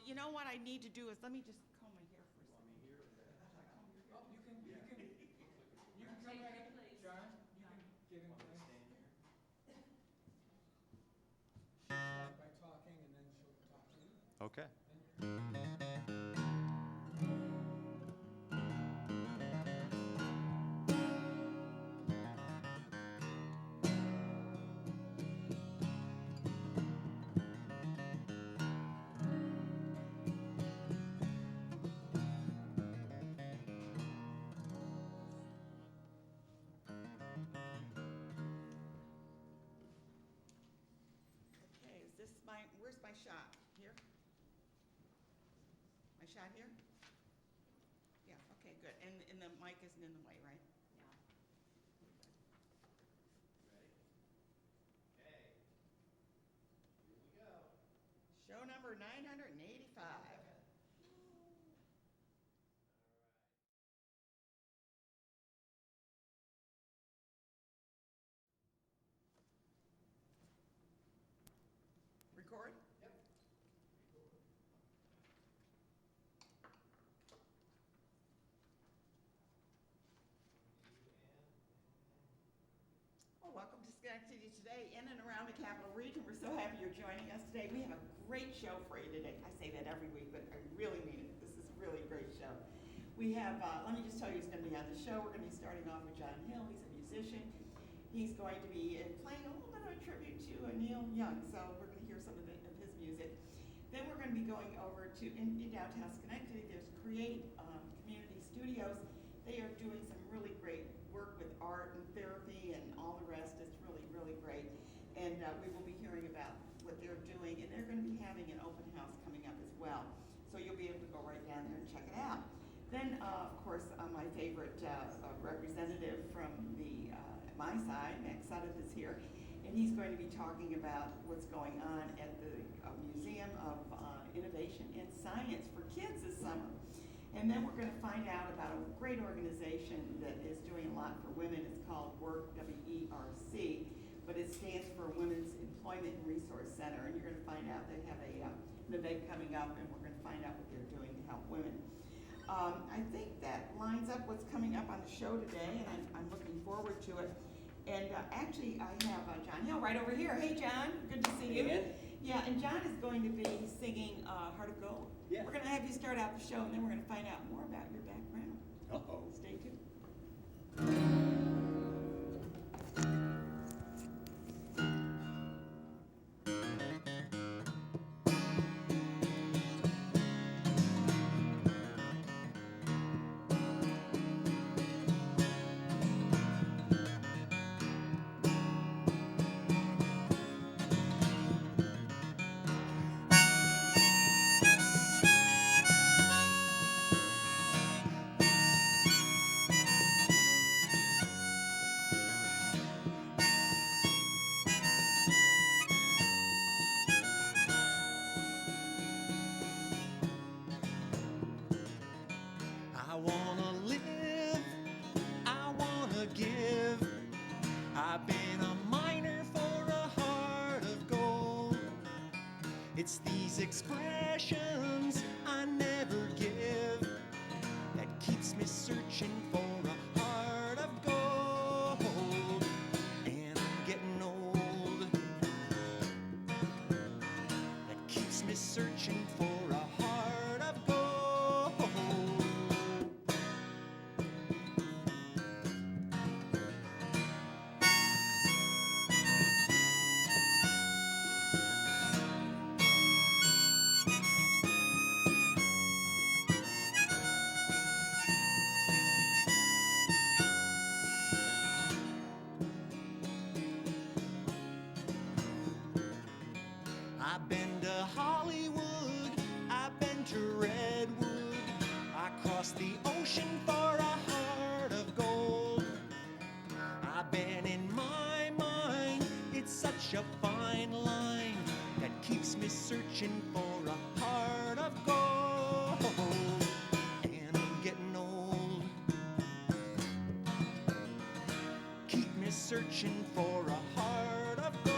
You know what I need to do is, let me just comb my hair for a second. Oh, you can come right in, John. You can get in place. Start by talking, and then she'll talk to you. Okay. Okay, is this where's my shot? Here? My shot here? Yeah, okay, good. And the mic isn't in the way, right? Show number 985. Record? Yep. Well, welcome to Schenectady Today, in and around the Capital Region. We're so happy you're joining us today. We have a great show for you today. I say that every week, but I really mean it. This is really a great show. We have, let me just tell you who's going to be on the show. We're going to be starting off with John Hill. He's a musician. He's going to be playing a little bit of a tribute to Neil Young, so we're going to hear some of his music. Then we're going to be going over to, in downtown Schenectady, there's Create Community Studios. They are doing some really great work with art and therapy and all the rest. It's really, really great. And we will be hearing about what they're doing, and they're going to be having an open house coming up as well. So you'll be able to go right down there and check it out. Then, of course, my favorite representative from my side, Max Sudduth, is here, and he's going to be talking about what's going on at the Museum of Innovation and Science for Kids this summer. And then we're going to find out about a great organization that is doing a lot for women. It's called WERC, W-E-R-C, but it stands for Women's Employment and Resource Center. And you're going to find out they have an event coming up, and we're going to find out what they're doing to help women. I think that lines up what's coming up on the show today, and I'm looking forward to it. And actually, I have John Hill right over here. Hey, John, good to see you. Hey, yeah, and John is going to be singing Heart of Gold. Yeah. We're going to have you start out the show, and then we're going to find out more about your background. Uh-oh. Stay tuned. I wanna live, I wanna give. I've been a miner for a heart of gold. It's these expressions I never give that keeps me searching for a heart of gold. And I'm getting old. That keeps me searching for a heart of gold. I've been to Hollywood, I've been to Redwood, I crossed the ocean for a heart of gold. I've been in my mind, it's such a fine line that keeps me searching for a heart of gold. And I'm getting old, keep me searching for a heart of gold.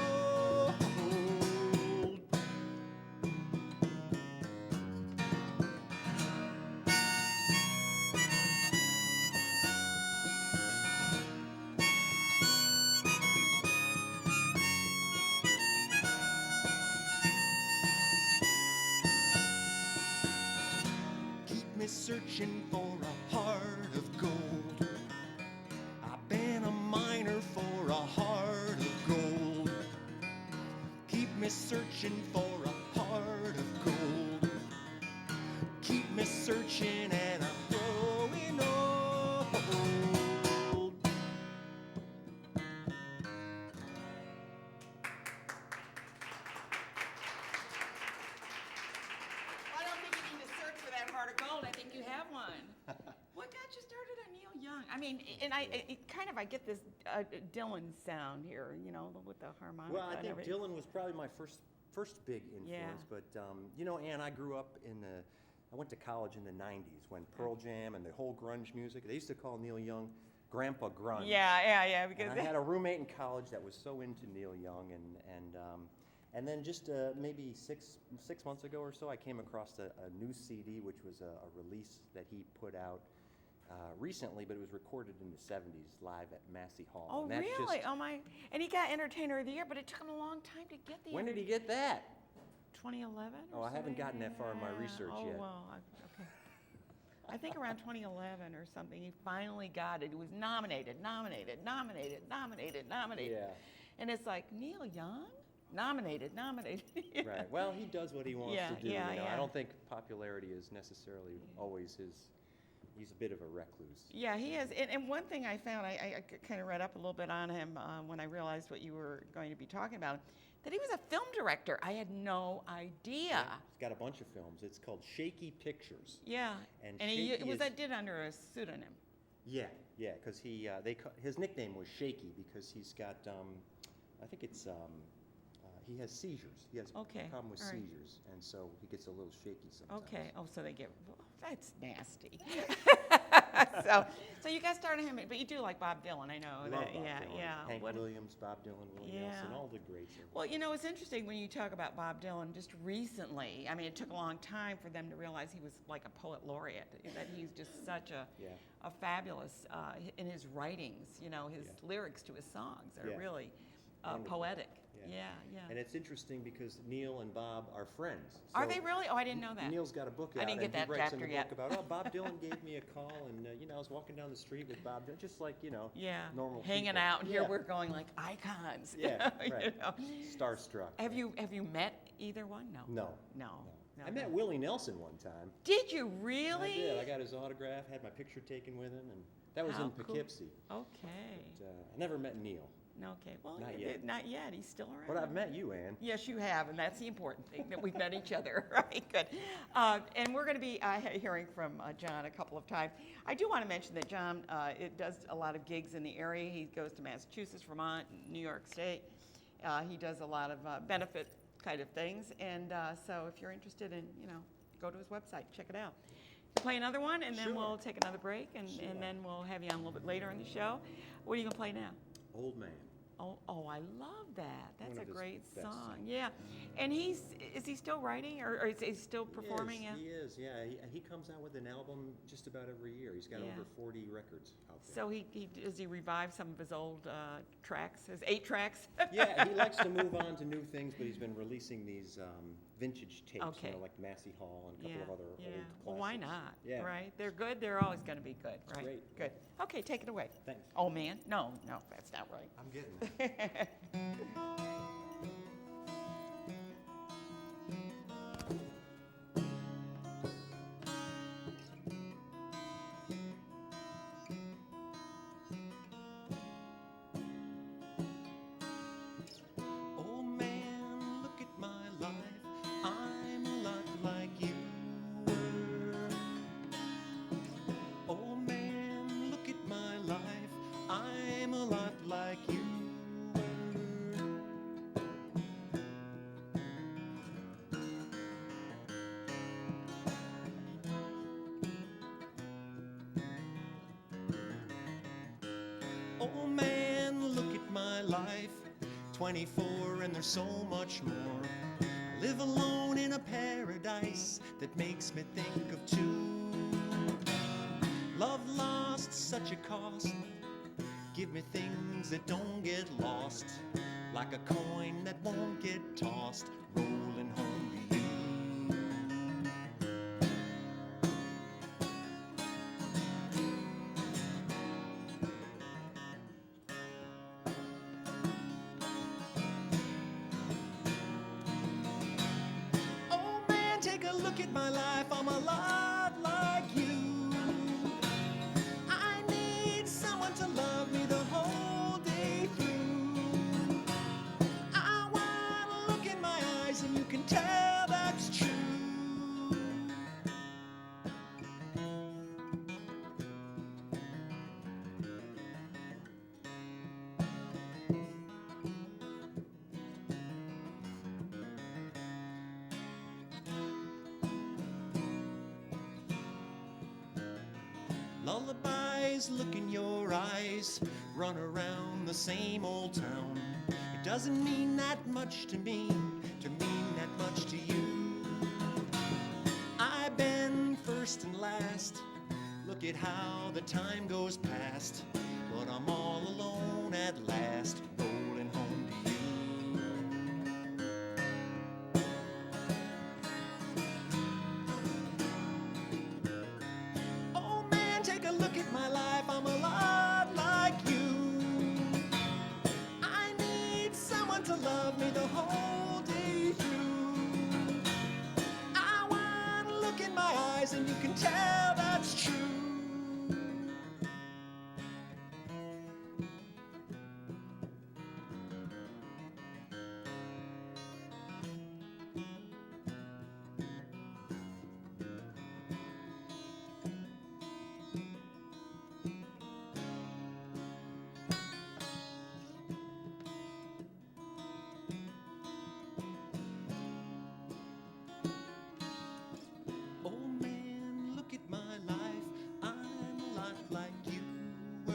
me searching for a heart of gold. I've been a miner for a heart of gold. Keep me searching for a heart of gold. Keep me searching and I'm growing old. I don't think you need to search for that heart of gold. I think you have one. What got you started on Neil Young? I mean, and I get this Dylan sound here, you know, with the harmonica. Well, I and think everything. Dylan was probably my first big influence. Yeah. But you know, Ann, I grew up I went to college in the '90s when Pearl Jam and the whole grunge music. They used to call Neil Young Grandpa Grunge. Yeah. Because And I had a roommate in college that was so into Neil Young, and then just maybe six months ago or so, I came across a new CD, which was a release that he put out recently, but it was recorded in the '70s live at Massey Hall. oh And that's really? just- Oh my! And he got Entertainer of the Year, but it took him a long time to get the. When did he get that? 2011. Oh, I haven't gotten that far in my research oh, yet. Well, okay. I think around 2011 or something, he finally got it. It was nominated. Yeah. And it's like, Neil Young? Nominated. Right. Well, he does what he wants Yeah, to do. yeah, you know? yeah. I don't think popularity is necessarily always his. He's a bit of a recluse. Yeah, he is. And one thing I found, I kind of read up a little bit on him when I realized what you were going to be talking about, that he was a film director. I had no idea. He's got a bunch of films. It's called Shaky Pictures. Yeah. And he Shaky is- did under a pseudonym. Yeah, because his nickname was Shaky because he's got I think it's he has seizures. He has Okay, a problem with all right. seizures, and so he gets a little shaky sometimes. Okay. Oh, so they get. Well, that's nasty. so you guys started him, but you do like Bob Dylan, I know. Love that, Bob yeah, Dylan. yeah. Hank What- Williams, Bob Dylan, Willie Nelson, Yeah. all the greats. Well, you know, it's interesting when you talk about Bob Dylan just recently. I mean, it took a long time for them to realize he was like a poet laureate, that he's just such a fabulous, in his writings, you know, his lyrics to his songs are Yeah. really Wonderful. poetic. Yeah. Yeah. And it's interesting because Neil and Bob are friends. Are So they really? Oh, I didn't know that. Neil's got a book out, I didn't get and that he writes in chapter the yet. book about, Bob Dylan gave me a call, and you know, I was walking down the street with Bob Dylan, just like, you know, Yeah. normal Hanging people. out, and here Yeah. we're going like icons. Yeah, you right. know. Starstruck. Have you met either one? No. No. No. I met Willie Nelson one time. Did you really? I did. I got his autograph, had my picture taken with him, and that was How in cool. Poughkeepsie. Okay. But, I never met Neil. No, okay. Well, Not yet. Not yet. He's still around. But I've met you, Ann. Yes, you have, and that's the important thing, that we've met each other. Right, good. And we're going to be hearing from John a couple of times. I do want to mention that John does a lot of gigs in the area. He goes to Massachusetts, Vermont, New York State. He does a lot of benefit kind of things. And so if you're interested in, you know, go to his website, check it out. Play another one, and then Sure. we'll take another break, and then we'll have you on a little bit later in the show. What are you going to play now? Old man. Oh, I love that. That's One a of his great best song. songs. Yeah. And is he still writing, or is he still performing? He is, yeah. He comes out with an album just about every year. He's got Yeah. over 40 records out there. So does he revive some of his old tracks, his 8 tracks? Yeah, he likes to move on to new things, but he's been releasing these vintage tapes, Okay. you know, like Massey Hall and a couple of other old classics. Well, why not? Yeah. Right? They're good. They're always going to be good, right? great. Good. Okay, take it away. Thanks. Oh, man. No, that's not right. I'm getting it. Oh man, look at my life. I'm a lot like you were. Oh man, look at my life. I'm a lot like you were. Oh man, look at my life. 24 and there's so much more. Live alone in a paradise that makes me think of two. Love lost, such a cost. Give me things that don't get lost. Like a coin that won't get tossed. Rolling home to you. my life, I'm a lot like you. I need someone to love me the whole day through. I wanna look in my eyes and you can tell that's true. Lullabies look in your eyes, run around the same old town. It doesn't mean that much to me, to mean that much to you. I've been first and last, look at how the time goes past. But I'm all alone at last, rolling home to you. Oh man, take a look at my life, I'm a lot like you. I need someone to love me the whole day through. I want to look in my eyes and you can tell that's true. Oh man, look at my life, I'm a lot like you were.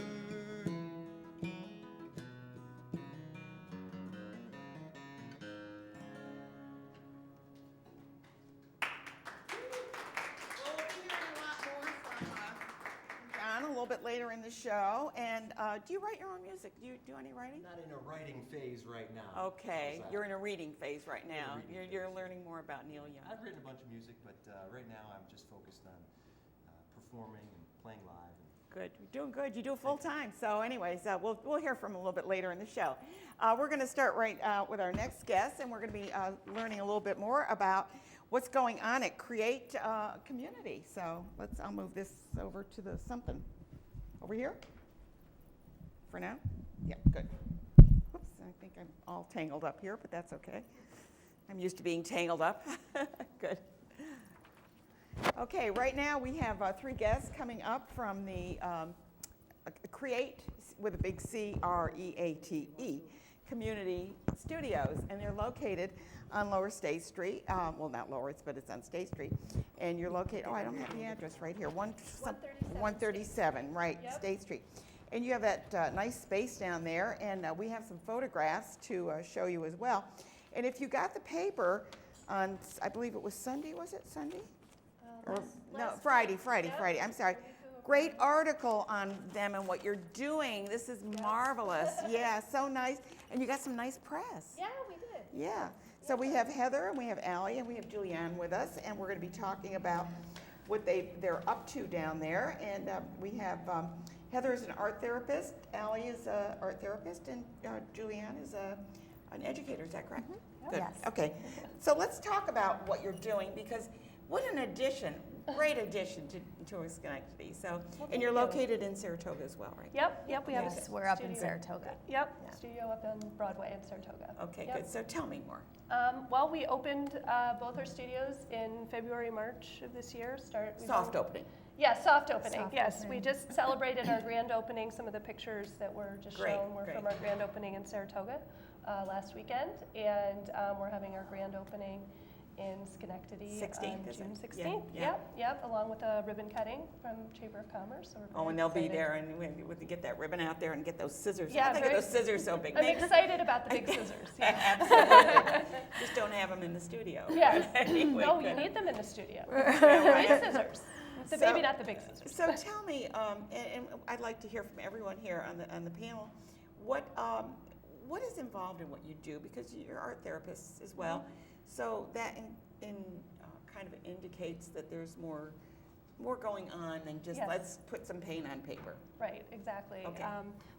Well, we'll be hearing a lot more from John a little bit later in the show. And do you write your own music? Do you do any writing? Not in a writing phase right now. Okay, How's that? you're in a reading phase right now. reading You're phase. learning more about Neil Young. I've written a bunch of music, but right now I'm just focused on performing and playing live. Good, you're doing good. You do it full time. So, anyways, we'll hear from him a little bit later in the show. We're going to start right with our next guest, and we're going to be learning a little bit more about what's going on at Create Community. So, I'll move this over to the something over here for now. Yeah, good. Whoops, I think I'm all tangled up here, but that's okay. I'm used to being tangled up. Good. Okay, right now we have 3 guests coming up from the Create, with a big C-R-E-A-T-E, Community Studios, and they're located on Lower State Street. Well, not Lower, but it's on State Street. And you're located, I don't have the address right here. 137, right, Yep. State Street. And you have that nice space down there, and we have some photographs to show you as well. And if you got the paper on, I believe it was Sunday, was it Sunday? Or, no, Friday, I'm sorry. Great article on them and what you're doing. This is marvelous. Yeah, so nice. And you got some nice press. Yeah, we did. Yeah. So we have Heather, and we have Allie, and we have Julianne with us, and we're going to be talking about what they're up to down there. And we have Heather is an art therapist, Allie is an art therapist, and Julianne is an educator. Is that correct? Mm-hmm. Good. Yes. Okay. So let's talk about what you're doing, because what an addition, great addition to Schenectady. So, and you're located in Saratoga as well, right? Yep, we have Yes, a we're up in studio. Saratoga. Yep, Yeah. studio up on Broadway in Saratoga. Okay, Yep. good. So tell me more. Well, we opened both our studios in February, March of this year. Soft opening. Yeah, soft opening. Soft Yes, opening. we just celebrated our grand opening. Some of the pictures that were just Great, shown were great. from our grand opening in Saratoga last weekend, and we're having our grand opening in Schenectady 16th, on is June it? 16th. Yeah. Yep, along with a ribbon cutting from Chamber of Commerce. So we're Oh, very and they'll be excited. there, and we can get that ribbon out there and get those scissors. Yeah, I think of those scissors so big. I'm excited about the big scissors. Yeah. Absolutely. Just don't have them in the studio. Yes. Anyway, No, you good. need them in the studio. right. Big scissors. So- Maybe not the big scissors. So tell me, and I'd like to hear from everyone here on the panel, what is involved in what you do, because you're art therapists as well. So that kind of indicates that there's more going on than just Yes. let's put some paint on paper. Right, exactly. Okay.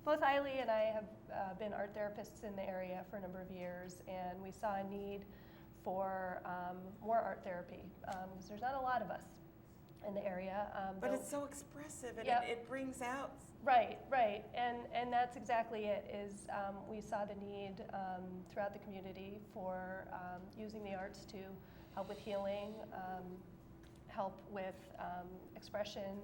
Both Eiley and I have been art therapists in the area for a number of years, and we saw a need for more art therapy, because there's not a lot of us in the area. But though- it's so expressive, and Yep. it brings out. Right, and that's exactly it. Is we saw the need throughout the community for using the arts to help with healing, help with expression,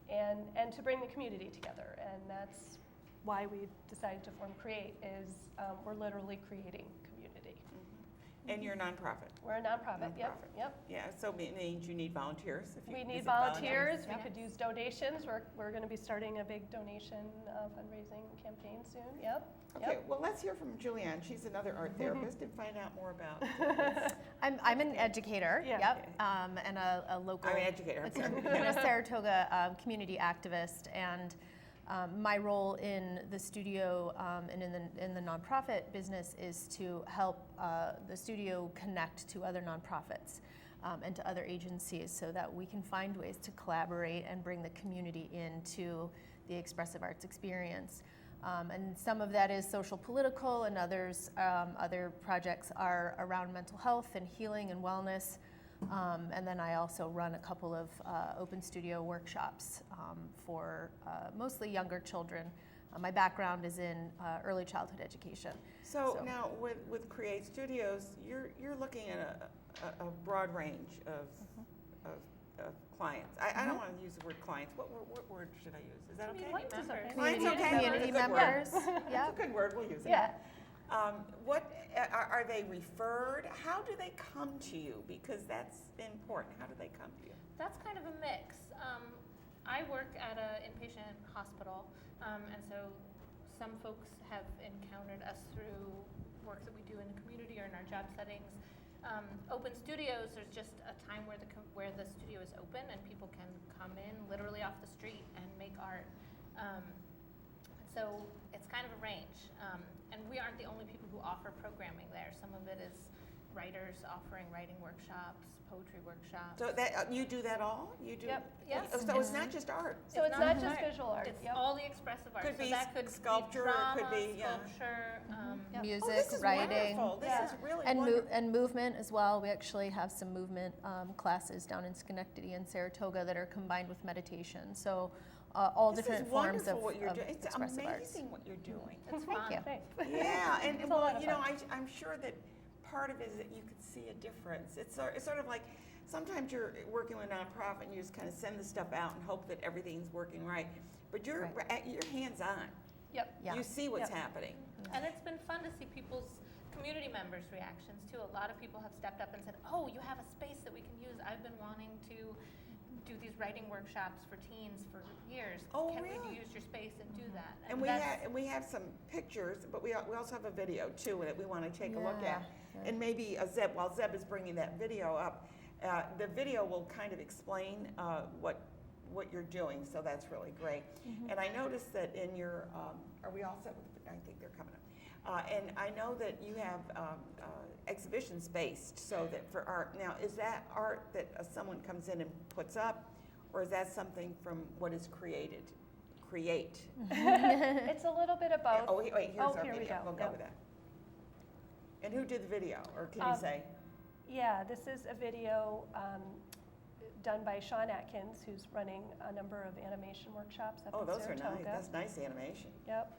and to bring the community together. And that's why we decided to form CREATE. Is we're literally creating community. And you're a nonprofit. We're a nonprofit. Yep. Nonprofit. Yep. Yeah, so it means you need volunteers. If you, We is need it volunteers. We Yep. could use donations. We're going to be starting a big donation fundraising campaign soon. Yep. Okay, Yep. well, let's hear from Julianne. She's another art therapist, and find out more about. I'm an educator, Yeah. yep, and a local. I'm an educator. I'm sorry. I'm a Saratoga community activist, and my role in the studio and in the nonprofit business is to help the studio connect to other nonprofits and to other agencies, so that we can find ways to collaborate and bring the community into the expressive arts experience. And some of that is social political, and other projects are around mental health and healing and wellness. And then I also run a couple of open studio workshops for mostly younger children. My background is in early childhood education. So now with Create Studios, you're looking at a broad range of clients. I don't want to use the word clients. What word should I use? Is that okay? Clients is okay. Clients, okay. Community That's a good members. word. Yeah. That's a good word. We'll use it. Yeah. What are they referred? How do they come to you? Because that's important. How do they come to you? That's kind of a mix. I work at an inpatient hospital, and so some folks have encountered us through work that we do in the community or in our job settings. Open studios, there's just a time where the studio is open and people can come in literally off the street and make art. So it's kind of a range. And we aren't the only people who offer programming there. Some of it is writers offering writing workshops, poetry workshops. So that you do that all? You do. Yep. Yes. So it's not just art. So it's not just visual art. It's Yep. all the expressive art. Could so be that could sculpture, be it drama, could be, yeah. sculpture. Yep. Music, Oh, this is writing, wonderful. This Yeah. is really and wonderful. and movement as well. We actually have some movement classes down in Schenectady and Saratoga that are combined with meditation. So all This different is forms wonderful of, what you're of doing. It's expressive amazing arts. what you're doing. It's Thank fun. you. Thanks. Yeah, and It's a well, lot of you know, fun. I'm sure that part of it is that you could see a difference. It's sort of like sometimes you're working with a nonprofit and you just kind of send the stuff out and hope that everything's working right. But you're hands-on. Yep. Yeah. You see what's Yep. happening. And it's been fun to see people's community members' reactions too. A lot of people have stepped up and said, "Oh, you have a space that we can use. I've been wanting to do these writing workshops for teens for years. Oh, Can really? we use your space and do that?" And that's- we have some pictures, but we also have a video too that we want to take a look at. Yeah. And maybe Zeb, while Zeb is bringing that video up, the video will kind of explain what you're doing, so that's really great. And I noticed that in your, are we all set with, I think they're coming up. And I know that you have exhibition spaced so that for art. Now, is that art that someone comes in and puts up, or is that something from what is created? Create. It's a little bit of both. Oh, wait, here's Oh, our here we video. go. We'll go Yep. with that. And who did the video, or can you say? Yeah, this is a video done by Sean Atkins, who's running a number of animation workshops up Oh, in those are Saratoga. nice. That's nice animation. Yep.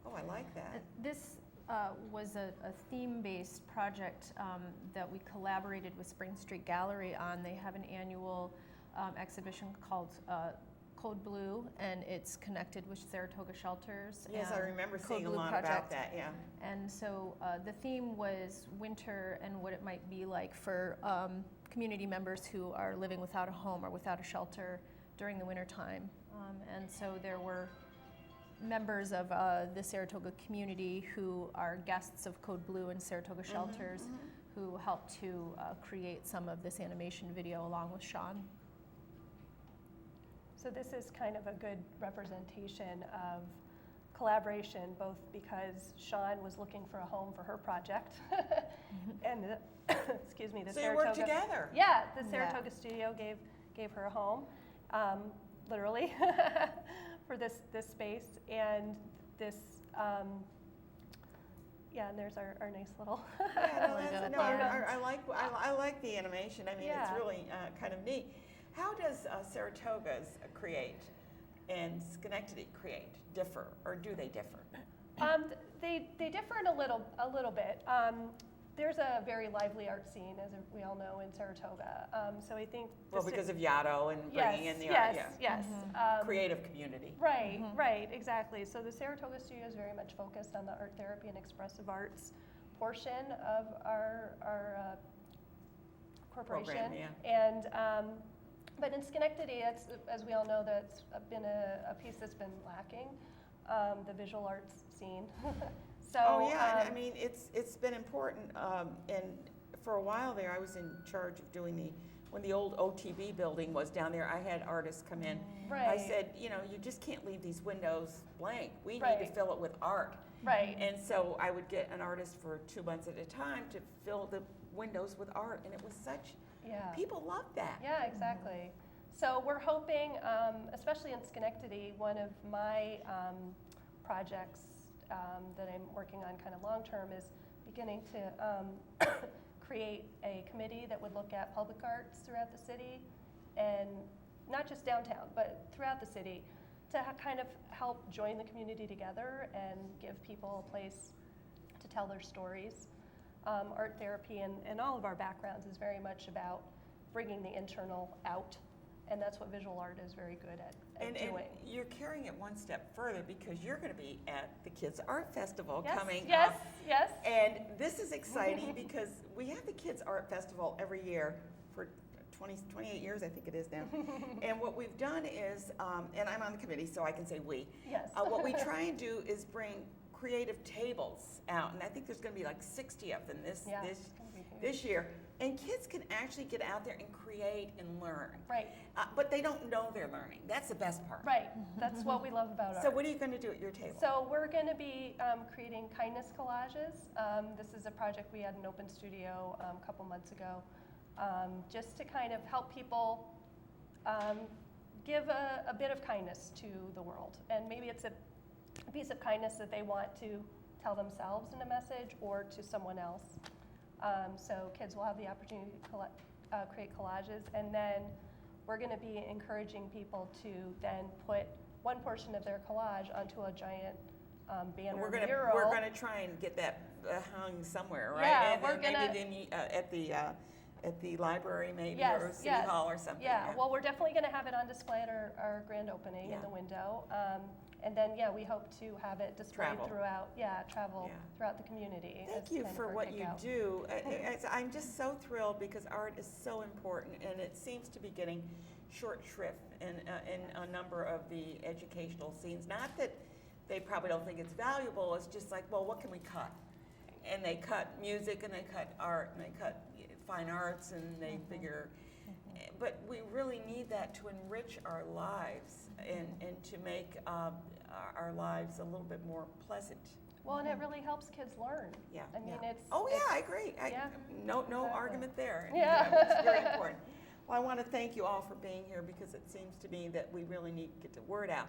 Oh, I like that. This was a theme-based project that we collaborated with Spring Street Gallery on. They have an annual exhibition called Code Blue, and it's connected with Saratoga Shelters. Yes, I and remember Code seeing a Blue lot Project. about that, yeah. And so the theme was winter and what it might be like for community members who are living without a home or without a shelter during the winter time. And so there were members of the Saratoga community who are guests of Code Blue and Saratoga Shelters who helped to create some of this animation video along with Sean. So this is kind of a good representation of collaboration, both because Sean was looking for a home for her project, and excuse me, the So you Saratoga. work together? Yeah, the Saratoga studio gave her a home, literally, for this space, and this. Yeah, and there's our nice little. Yeah, no, that's, no, logo. I like the animation. I mean, it's Yeah. really kind of neat. How does Saratoga's create and Schenectady create differ, or do they differ? They differ in a little bit. There's a very lively art scene, as we all know, in Saratoga. So I think Well, because of Yaddo and bringing in the art, yeah. yes. Creative community. Right, right, exactly. So the Saratoga Studio is very much focused on the art therapy and expressive arts portion of our corporation. Program, yeah. And but in Schenectady, it's, as we all know, that's been a piece that's been lacking, the visual arts scene. So, Oh, yeah, and I mean, it's been important, and for a while there, I was in charge of doing when the old OTB building was down there, I had artists come in. I Right. said, you know, you just can't leave these windows blank. We need to Right. fill it with art. Right. And so I would get an artist for 2 months at a time to fill the windows with art, and it was such, Yeah. people loved that. Yeah, exactly. So we're hoping, especially in Schenectady, one of my projects that I'm working on kind of long term is beginning to create a committee that would look at public arts throughout the city, and not just downtown, but throughout the city, to kind of help join the community together and give people a place to tell their stories. Art therapy and all of our backgrounds is very much about bringing the internal out, and that's what visual art is very good at And doing. you're carrying it one step further because you're going to be at the Kids Art Festival Yes, coming yes, up. yes. And this is exciting because we have the Kids Art Festival every year for 28 years, I think it is now. And what we've done is, and I'm on the committee, so I can say we. Yes. What we try and do is bring creative tables out, and I think there's going to be like 60 of them Yeah, it's gonna be huge. this year. And kids can actually get out there and create and learn. Right, But they don't know they're learning. That's the best part. right. That's what we love about art. So what are you going to do at your table? So we're going to be creating kindness collages. This is a project we had in Open Studio a couple months ago, just to kind of help people give a bit of kindness to the world. And maybe it's a piece of kindness that they want to tell themselves in a message or to someone else. So kids will have the opportunity to create collages, and then we're going to be encouraging people to then put one portion of their collage onto a giant banner We're mural. gonna try and get that hung somewhere, right? Yeah, And we're gonna- maybe at the library, maybe, Yes, or City yes. Hall or something. Yeah, well, we're definitely going to have it on display at our grand opening in Yeah. the window. And then, yeah, we hope to have it displayed Travel. throughout Yeah. throughout the community. Thank as you kind of for our what you kickout. do. I'm just so thrilled because art is so important, and it seems to be getting short shrift in a number of the educational scenes. Not that they probably don't think it's valuable, it's just like, well, what can we cut? And they cut music, and they cut art, and they cut fine arts, and they figure, but we really need that to enrich our lives and to make our lives a little bit more pleasant. Well, and it really helps kids learn. Yeah. I mean, yeah. it's. Oh, yeah, it's- I agree. yeah. No Exactly. argument there. Yeah. It's very important. Well, I want to thank you all for being here because it seems to me that we really need to get the word out.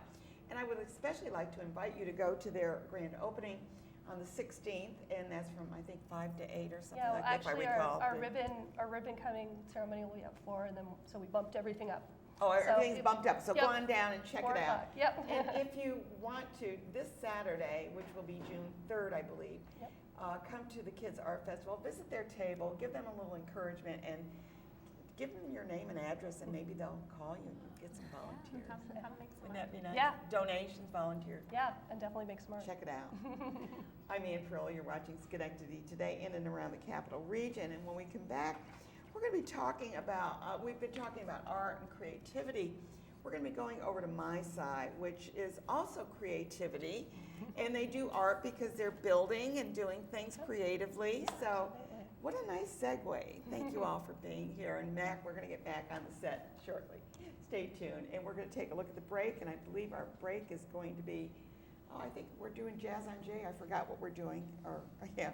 And I would especially like to invite you to go to their grand opening on the 16th, and that's from, I think, 5 to 8 or something Yeah, well, like that, if I actually, recall. our ribbon cutting ceremony will be at 4, and then so we bumped everything up. Oh, so everything's if- bumped up, so yep. go on down and check 4 it out. o'clock, Yep. And if you want to, this Saturday, which will be June 3rd, I believe, Yep. come to the Kids Art Festival, visit their table, give them a little encouragement, and give them your name and address, and maybe they'll call you and get some volunteers. Come make some Wouldn't that be nice? Yeah. Donations, volunteers. Yeah, and definitely make smart. Check it out. I'm Ann Frill. You're watching Schenectady Today in and around the Capital Region. And when we come back, we're going to be talking about, we've been talking about art and creativity. We're going to be going over to My Side, which is also creativity. And they do art because they're building and doing things creatively. So what a nice segue. Thank you all for being here. And Mac, we're going to get back on the set shortly. Stay tuned. And we're going to take a look at the break. And I believe our break is going to be, I think we're doing Jazz on Jay. I forgot what we're doing. Or yeah.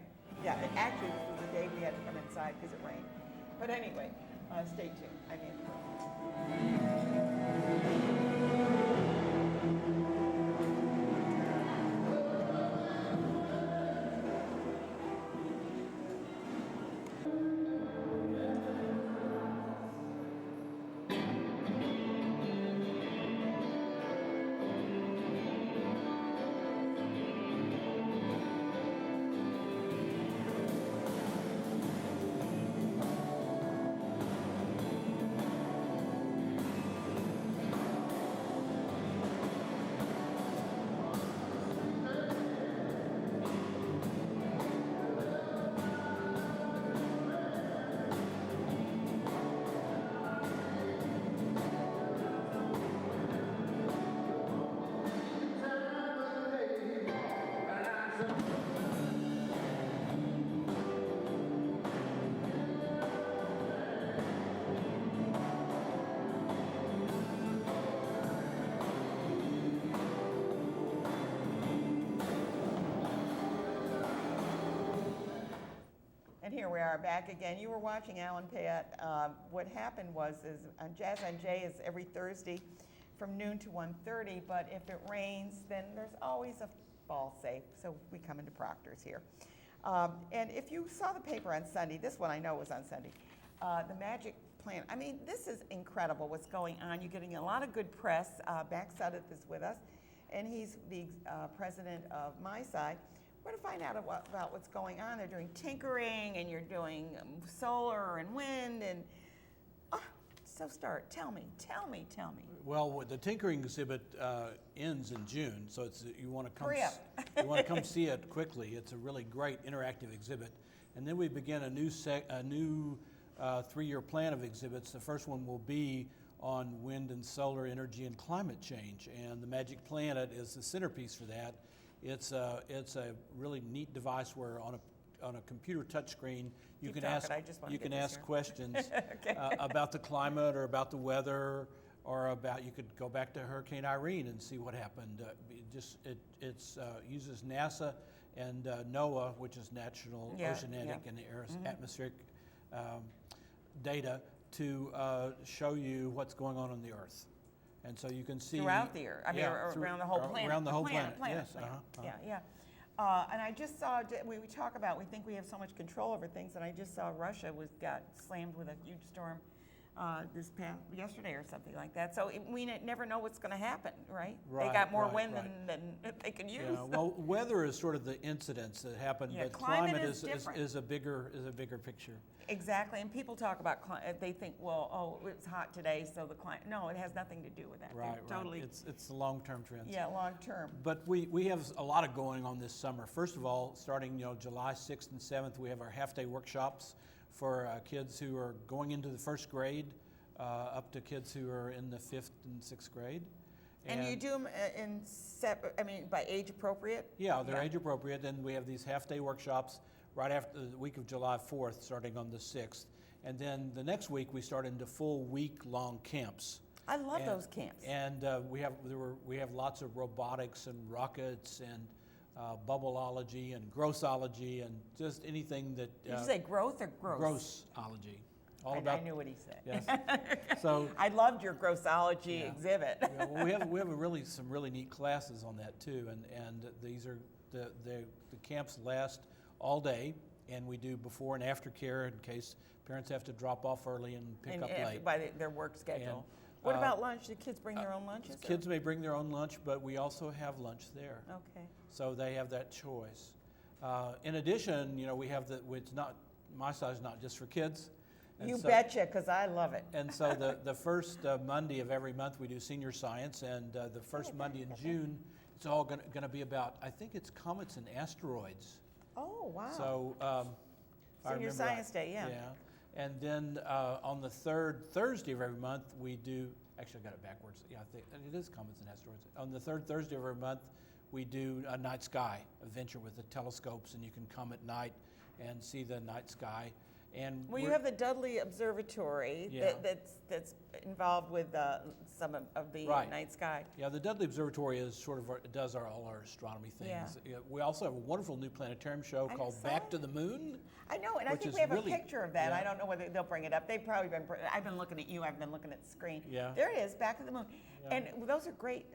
Actually, this was the day we had to come inside because it rained. But anyway, stay tuned. I'm in. here we are back again. You were watching Alan Pat. What happened was Jazz on Jay is every Thursday from noon to 1:30, but if it rains, then there's always a fall safe, so we come into Proctor's here. And if you saw the paper on Sunday, this one I know was on Sunday, the Magic Plan. I mean, this is incredible what's going on. You're getting a lot of good press. Max Sudduth is with us, and he's the president of My Side. We're going to find out about what's going on. They're doing tinkering, and you're doing solar and wind, and so tell me. Well, the tinkering exhibit ends in June, so you want to come. Hurry up. You want to come see it quickly. It's a really great interactive exhibit, and then we begin a new 3-year plan of exhibits. The first one will be on wind and solar energy and climate change, and the Magic Planet is the centerpiece for that. It's a really neat device where on a computer touchscreen you Keep can talking, ask I just wanna you get can this ask here. questions Okay. about the climate or about the weather or about, you could go back to Hurricane Irene and see what happened. It uses NASA and NOAA, which is National Yeah, Oceanic yeah. and Atmospheric data, to show you what's going on the Earth. And so you can see Throughout the year. I mean, around the whole planet. Around the whole planet. Planet. Yes. Yeah. And I just saw, we talk about, we think we have so much control over things, and I just saw Russia got slammed with a huge storm yesterday or something like that. So we never know what's going to happen, right? They got more wind than they can use. Yeah, well, weather is sort of the incidents that happen, Yeah, but climate climate is different. is a bigger picture. Exactly, and people talk about climate. They think, well, it's hot today, so the climate. No, it has nothing to do with that. Right, They're totally. right. It's the long-term trends. Yeah, long term. But we have a lot of going on this summer. First of all, starting July 6th and 7th, we have our half-day workshops for kids who are going into the first grade, up to kids who are in the 5th and 6th grade. And you do them by age appropriate? Yeah, they're age appropriate, and we have these half-day workshops right after the week of July 4th, starting on the 6th. And then the next week, we start into full week-long camps. I love those camps. And we have lots of robotics and rockets and bubbleology and grossology and just anything that. Did you say growth or gross? Grossology. I knew what he said. Yes. So I loved your grossology exhibit. yeah, well, we have some really neat classes on that too, and these are the camps last all day, and we do before and after care in case parents have to drop off early and pick up late. By their work schedule. And, what about lunch? Do kids bring their own lunches? Kids may bring their own lunch, but we also have lunch there. Okay. So they have that choice. In addition, we have My Side is not just for kids. And You so- betcha, because I love it. And so the first Monday of every month we do senior science, and the first Monday in June, it's all going to be about, I think it's comets and asteroids. Oh, wow. So if I Senior remember Science right. Day, yeah. And then on the third Thursday of every month we do, actually I got it backwards. Yeah, I think it is comets and asteroids. On the third Thursday of every month we do a night sky adventure with the telescopes, and you can come at night and see the night sky. And Well, you have the Dudley Observatory Yeah. that's involved with some of the Right. night sky. Yeah, the Dudley Observatory is sort of does all our astronomy things. Yeah. We also have a wonderful new planetarium show I called saw Back it. to the Moon. I know, and I Which think is we have really- a picture of that. yeah. I don't know whether they'll bring it up. They've probably been. I've been looking at you. I've been looking at the screen. Yeah. There it is, Back to the Moon. Yeah. And those are great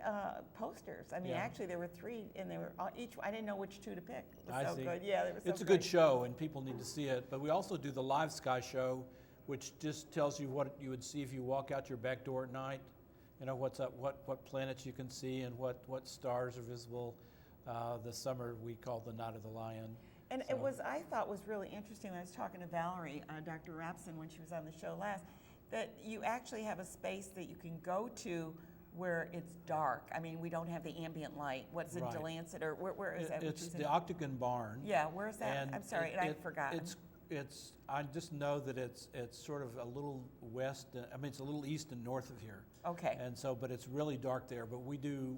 posters. I mean, Yeah. actually, there were 3, and they were each. I didn't know which 2 to pick. It was I so see. good. Yeah, they were so It's a good great. show, and people need to see it. But we also do the live sky show, which just tells you what you would see if you walk out your back door at night. What's up, what planets you can see, and what stars are visible. The summer we call the Night of the Lion. And So- I thought was really interesting when I was talking to Valerie, Dr. Rapson, when she was on the show last, that you actually have a space that you can go to where it's dark. I mean, we don't have the ambient light. What's it, Right. Delancet, or where is that? It's the Octagon Barn. Yeah, where is that? And I'm sorry, I've forgotten. It's. I just know that it's sort of a little west. It's a little east and north of here. Okay. And so, but it's really dark there. But we do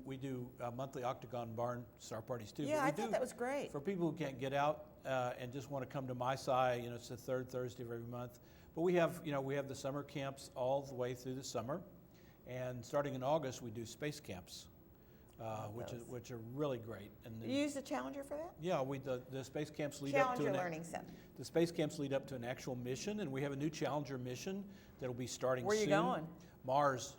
monthly Octagon Barn Star parties too. Yeah, But we I thought that was great. For people who can't get out and just want to come to My Side, it's the third Thursday of every month. But we have the summer camps all the way through the summer, and starting in August we do space camps. which are really great. And You use the Challenger for that? yeah, the space camps lead up to Challenger Learning Center. the space camps lead up to an actual mission, and we have a new Challenger mission that'll be starting Where are you soon. going? Mars.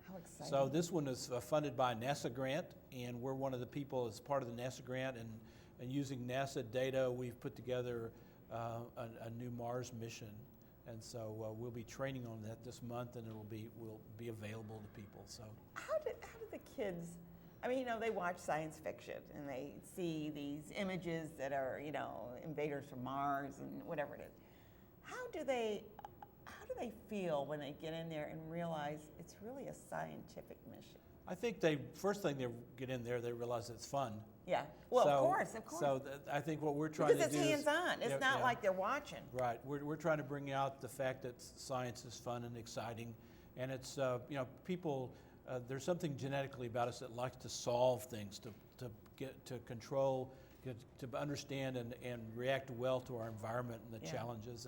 How exciting. So this one is funded by a NASA grant, and we're one of the people as part of the NASA grant, and using NASA data, we've put together a new Mars mission, and so we'll be training on that this month, and will be available to people. So How do the kids, I mean, they watch science fiction and they see these images that are, invaders from Mars and whatever it is. How do they feel when they get in there and realize it's really a scientific mission? I think first thing they get in there, they realize it's fun. Yeah. Well, So- of course. So I think what we're trying Because to it's do hands-on. It's not like they're watching. Right. We're trying to bring out the fact that science is fun and exciting, and it's people. There's something genetically about us that likes to solve things, to get to control, to understand and react well to our environment and the challenges,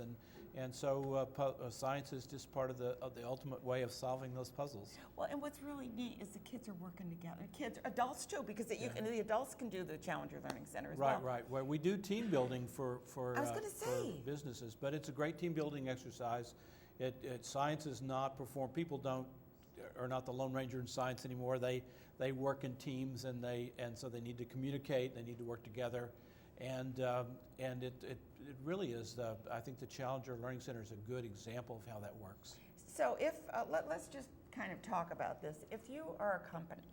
and so science is just part of the ultimate way of solving those puzzles. Well, and what's really neat is the kids are working together. Kids, adults too, because the adults can do the Challenger Learning Center as well. Right. Well, we do team building for I was gonna say. businesses, but it's a great team building exercise. Science is not performed. People are not the Lone Ranger in science anymore. They work in teams, and so they need to communicate. They need to work together, and it really is. I think the Challenger Learning Center is a good example of how that works. So if let's just kind of talk about this. If you are a company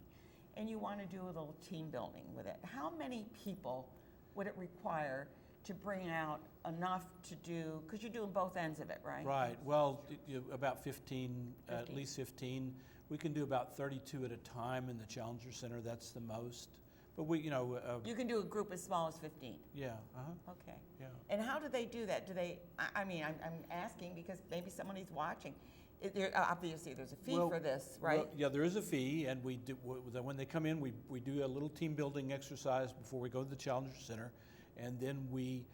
and you want to do a little team building with it, how many people would it require to bring out enough to do? Because you're doing both ends of it, right? Right. Well, about 15, at least 15. We can do about 32 at a time in the Challenger Center. That's the most. But we, You can do a group as small as 15. yeah. Uh-huh. Okay. Yeah. And how do they do that? Do they? I mean, I'm asking because maybe somebody's watching. Obviously, there's a fee Well, for this, right? Well, yeah, there is a fee, and we do, when they come in, we do a little team building exercise before we go to the Challenger Center, and then we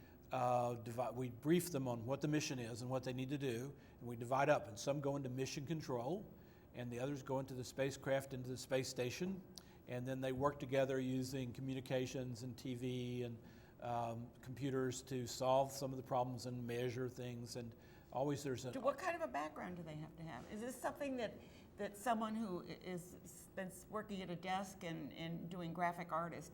brief them on what the mission is and what they need to do, and we divide up. And some go into mission control, and the others go into the spacecraft, into the space station, and then they work together using communications and TV and computers to solve some of the problems and measure things. And always there's a What kind of a background do they have to have? Is this something that someone who is been working at a desk and doing graphic artists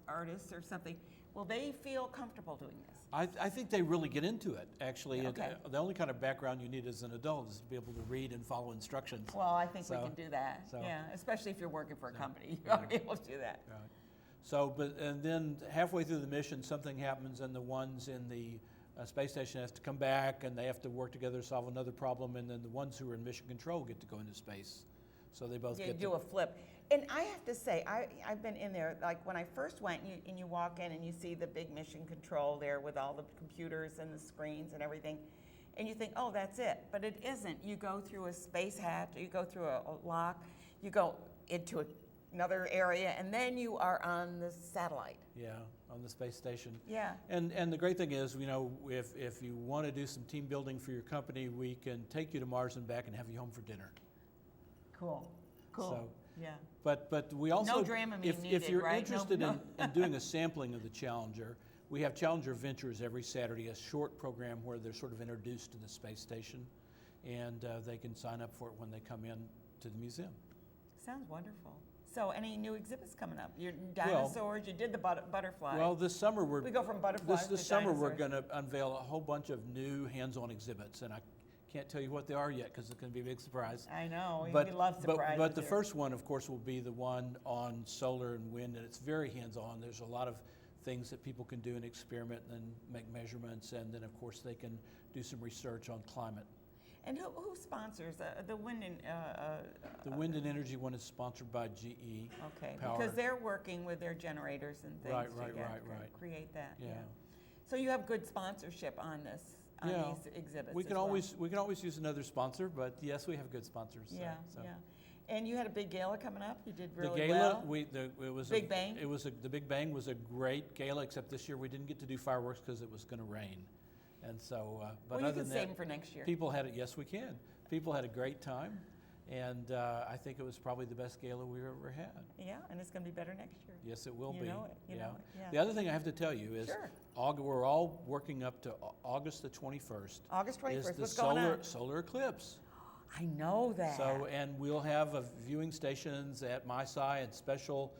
or something, will they feel comfortable doing this? I think they really get into it, actually. Okay. The only kind of background you need as an adult is to be able to read and follow instructions. Well, I think we So- can do that. so- Yeah, especially if you're working for a company, you yeah. ought to be able to do that. Right. So, and then halfway through the mission, something happens, and the ones in the space station has to come back, and they have to work together to solve another problem, and then the ones who are in mission control get to go into space. So they both You get do to a flip. And I have to say, I've been in there, like when I first went, and you walk in and you see the big mission control there with all the computers and the screens and everything, and you think, oh, that's it. But it isn't. You go through a space hatch, you go through a lock, you go into another area, and then you are on the satellite. Yeah, on the space station. Yeah. And the great thing is, if you want to do some team building for your company, we can take you to Mars and back and have you home for dinner. Cool. So, Yeah. But we also, No Dramamine if needed, you're right? interested No. in doing a sampling of the Challenger, we have Challenger Ventures every Saturday, a short program where they're sort of introduced to the space station, and they can sign up for it when they come in to the museum. Sounds wonderful. So any new exhibits coming up? Your dinosaurs, you did the butterfly. Well, this summer we go from butterflies this to summer we're dinosaurs. going to unveil a whole bunch of new hands-on exhibits, and I can't tell you what they are yet because it's going to be a big surprise. I know, we But, love surprises. but the here. first one, of course, will be the one on solar and wind, and it's very hands-on. There's a lot of things that people can do and experiment and make measurements, and then, of course, they can do some research on climate. And who sponsors the wind and The wind and energy one is sponsored by GE. okay, Power. because they're working with their generators and things Right, to right, get- right, right. create that. Yeah. So you have good sponsorship on this, on Yeah. these exhibits. We as can well. always use another sponsor, but yes, we have good sponsors. so- Yeah, so. yeah. And you had a big gala coming up. You did The really gala, well. it was Big Bang? The Big Bang was a great gala, except this year we didn't get to do fireworks because it was going to rain, and so. But Well, you other can than save that, them for next year. people had it. Yes, we can. People had a great time, And I think it was probably the best gala we've ever had. Yeah, and it's going to be better next year. Yes, it will You be. know it, you yeah. know it, yeah. The other thing I have to tell you is Sure. we're all working up to August the 21st. August 21st, is the what's going on? solar eclipse. I know that. So, and we'll have viewing stations at MySci and special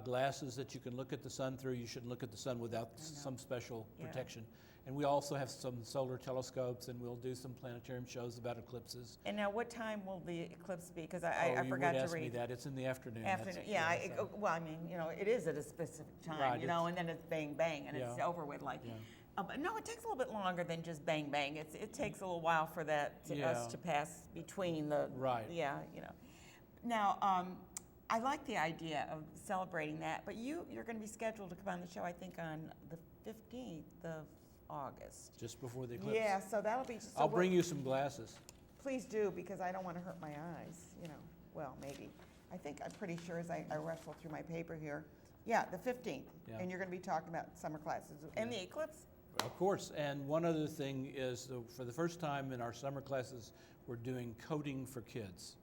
glasses that you can look at the sun through. You shouldn't look at the sun without some special Yeah. protection. And we also have some solar telescopes, and we'll do some planetarium shows about eclipses. And now, what time will the eclipse be? Because I you forgot would to ask me read. that. It's in the afternoon. That's- Afternoon, yeah. so- Well, I mean, it is at a specific time, Right, and then it's bang bang, and it's Yeah. over with. Like, Yeah. but no, it takes a little bit longer than just bang bang. It takes a little while for that us Yeah. to pass between the. Right. Yeah, Now, I like the idea of celebrating that, but you're going to be scheduled to come on the show, I think, on the 15th of August. Just before the eclipse. Yeah, so that'll be. So I'll bring you some glasses. Please do, because I don't want to hurt my eyes, Well, maybe. I'm pretty sure as I wrestle through my paper here. Yeah, the 15th. Yeah. And you're going to be talking about summer classes and the eclipse. Of course, and one other thing is, for the first time in our summer classes, we're doing coding for kids.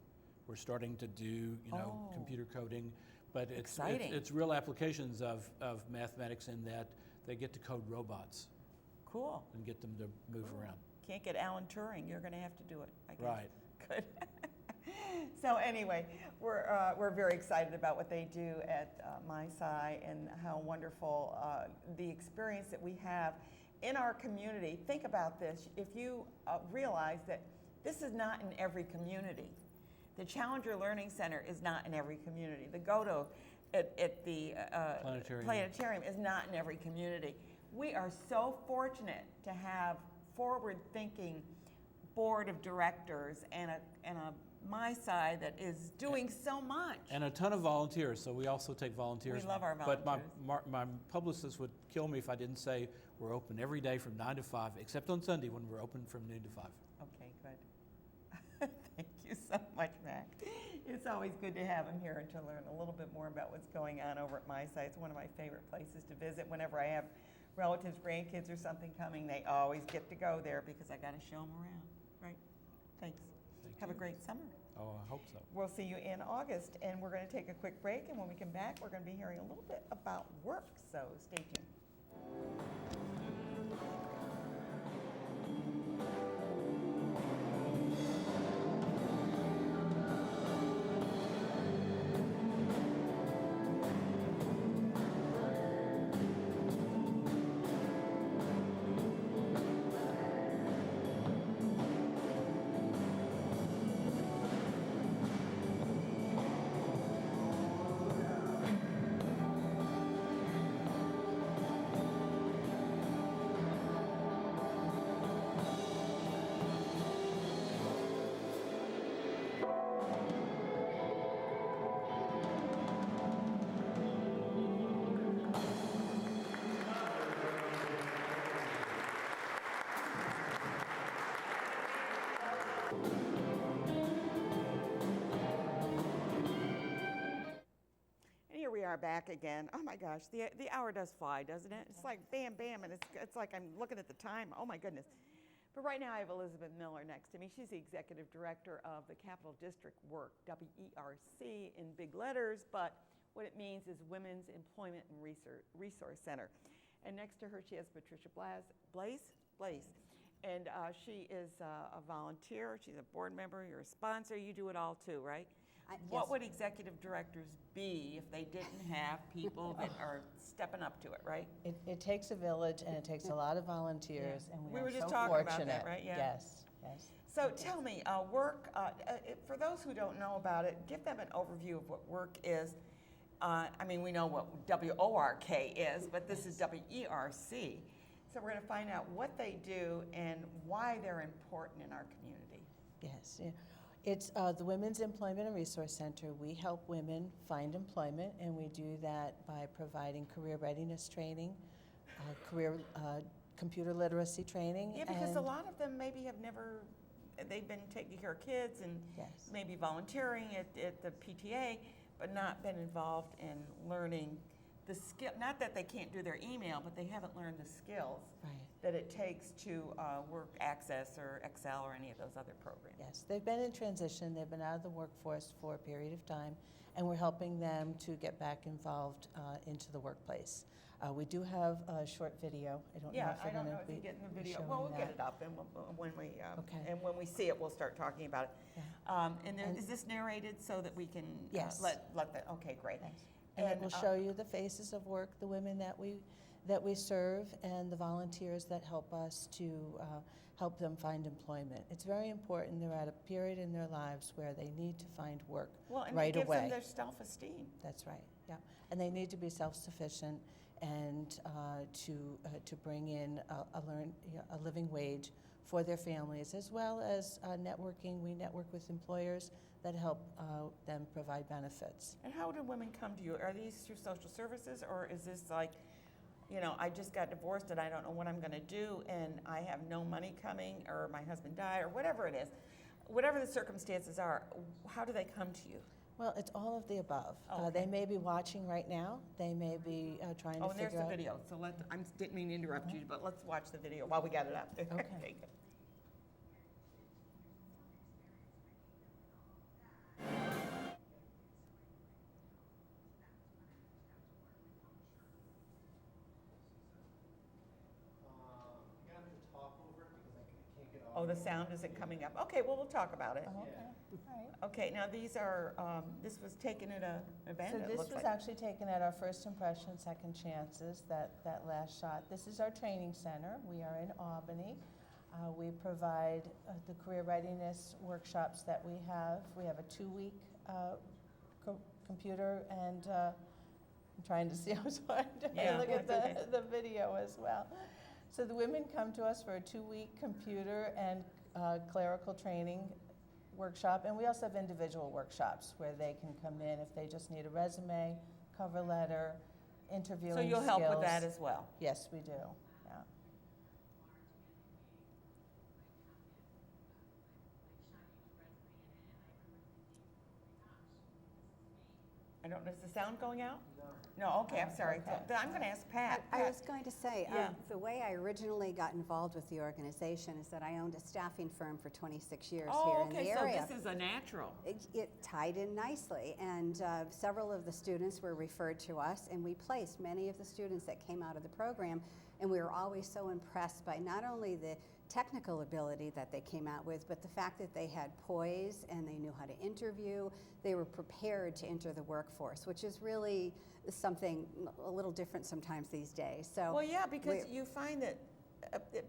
We're starting to do, Oh. computer coding, but it's Exciting. it's real applications of mathematics in that they get to code robots Cool. and get them to move around. Can't get Alan Turing. You're going to have to do it, I guess. Right. Good. So anyway, we're very excited about what they do at MySci and how wonderful the experience that we have in our community. Think about this. If you realize that this is not in every community. The Challenger Learning Center is not in every community. The Goto at the planetarium is not in every community. We are so fortunate to have forward-thinking board of directors and a MySci that is doing so much. And a ton of volunteers, so we also take volunteers. We love our But volunteers. my publicist would kill me if I didn't say we're open every day from 9 to 5, except on Sunday when we're open from noon to 5. Okay, good. Thank you so much, Mac. It's always good to have him here and to learn a little bit more about what's going on over at MySci. It's one of my favorite places to visit. Whenever I have relatives, grandkids, or something coming, they always get to go there because I got to show them around. Right? Thanks. Have a great summer. Oh, I hope so. We'll see you in August, and we're going to take a quick break, and when we come back, we're going to be hearing a little bit about work, so stay tuned. We are back again. Oh my gosh, the hour does fly, doesn't it? It's like bam, bam, and it's like I'm looking at the time. Oh my goodness. But right now I have Elizabeth Miller next to me. She's the executive director of the Capital District Work, WERC in big letters, but what it means is Women's Employment and Resource Center. And next to her she has Patricia Blaze. And she is a volunteer. She's a board member. You're a sponsor. You do it all too, right? What would executive directors be if they didn't have people that are stepping up to it, right? It takes a village and it takes a lot of volunteers, and We we were are just so talking about fortunate. that, right? Yeah. Yes, yes. So tell me, work, for those who don't know about it, give them an overview of what work is. I mean, we know what WORK is, but this is WERC. So we're going to find out what they do and why they're important in our community. Yes, yeah. It's the Women's Employment and Resource Center. We help women find employment, and we do that by providing career readiness training, computer literacy training. Yeah, because a lot of them maybe have never, they've been taking care of kids and Yes. maybe volunteering at the PTA, but not been involved in learning the skill, not that they can't do their email, but they haven't learned the skills Right. that it takes to work Access or Excel or any of those other programs. Yes, they've been in transition, they've been out of the workforce for a period of time, and we're helping them to get back involved into the workplace. We do have a short video. I don't know Yeah, if I we're don't going know to if be you get in the video. showing Well, we'll get that. it up, and Okay. when we see it, we'll start talking about it. Yeah. And there, And- is this narrated so that we can Yes. let the, okay, great. Yes. And it will uh, show you the faces of work, the women that we serve, and the volunteers that help us to help them find employment. It's very important. They're at a period in their lives where they need to find work Well, and it right gives away. them their self-esteem. That's right. Yeah, and they need to be self-sufficient and to bring in a living wage for their families, as well as networking. We network with employers that help them provide benefits. And how do women come to you? Are these through social services, or is this like, you know, I just got divorced and I don't know what I'm going to do, and I have no money coming, or my husband died, or whatever it is, whatever the circumstances are, how do they come to you? Well, it's all of the above. Oh, They okay. may be watching right now. They may be trying to Oh, and there's figure the out. video, so didn't mean to interrupt you, but let's watch the video while we got it up. Okay. Good. You're gonna have to talk over it because I can't get Oh, the sound isn't coming up. Okay, well, we'll talk about it. Oh, okay. All right. Okay, now these are, this was taken at an event, So it this looks was like. actually taken at our First Impression, Second Chances, that last shot. This is our training center. We are in Albany. We provide the career readiness workshops that we have. We have a 2-week computer, and I'm trying to see, I'm sorry, Yeah, look at that's okay. the video as well. So the women come to us for a 2-week computer and clerical training workshop, and we also have individual workshops where they can come in if they just need a resume, cover letter, interviewing So skills. you'll help with that as well? Yes, we do, yeah. I don't know, is the sound going out? No, okay, I'm sorry. Okay. So, I'm gonna ask Pat. I Pat, was going to say, Yeah. the way I originally got involved with the organization is that I owned a staffing firm for 26 years here in the okay, area. so this is a natural. It tied in nicely, and several of the students were referred to us, and we placed many of the students that came out of the program, and we were always so impressed by not only the technical ability that they came out with, but the fact that they had poise and they knew how to interview. They were prepared to enter the workforce, which is really something a little different sometimes these days. So Well, yeah, because we- you find that